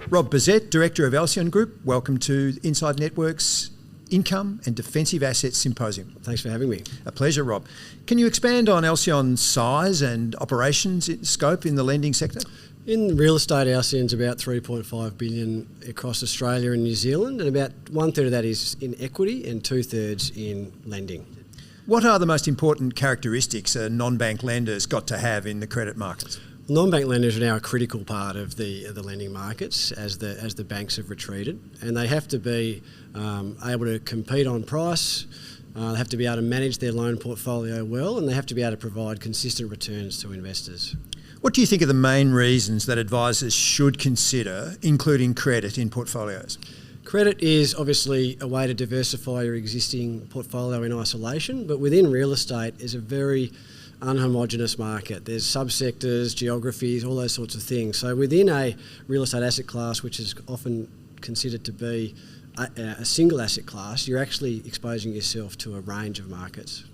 Rob Bezette, Director of Alceon Group, welcome to Inside Network's Income and Defensive Assets Symposium. Thanks for having me. A pleasure, Rob. Can you expand on Alceon's size and operations scope in the lending sector? In real estate, Alceon's about $3.5 billion across Australia and New Zealand, and about 1/3 of that is in equity and 2/3 in lending. What are the most important characteristics a non-bank lender's got to have in the credit markets? Non-bank lenders are now a critical part of the lending markets as the banks have retreated, and they have to be able to compete on price. They have to be able to manage their loan portfolio well, and they have to be able to provide consistent returns to investors. What do you think are the main reasons that advisors should consider including credit in portfolios? Credit is obviously a way to diversify your existing portfolio in isolation, but within real estate is a very unhomogeneous market. There's subsectors, geographies, all those sorts of things. So within a real estate asset class, which is often considered to be a single asset class, you're actually exposing yourself to a range of markets.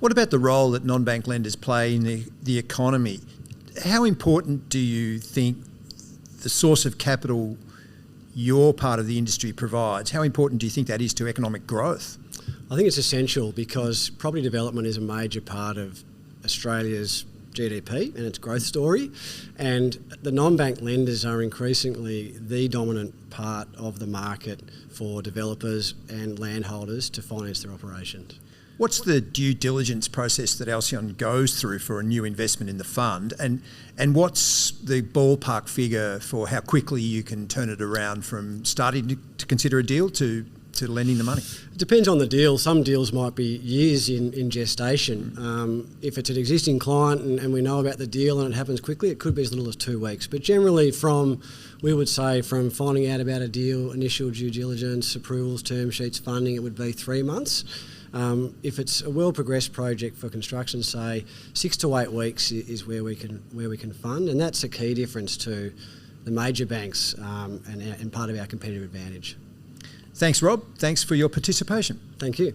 What about the role that non-bank lenders play in the economy? How important do you think the source of capital your part of the industry provides, how important do you think that is to economic growth? I think it's essential because property development is a major part of Australia's GDP and its growth story, and the non-bank lenders are increasingly the dominant part of the market for developers and landholders to finance their operations. What's the due diligence process that Alceon goes through for a new investment in the fund, and what's the ballpark figure for how quickly you can turn it around from starting to consider a deal to lending the money? It depends on the deal. Some deals might be years in gestation. If it's an existing client and we know about the deal and it happens quickly, it could be as little as 2 weeks. But generally we would say from finding out about a deal, initial due diligence, approvals, term sheets, funding, it would be 3 months. If it's a well-progressed project for construction, say 6 to 8 weeks is where we can fund, and that's a key difference to the major banks and part of our competitive advantage. Thanks, Rob. Thanks for your participation. Thank you.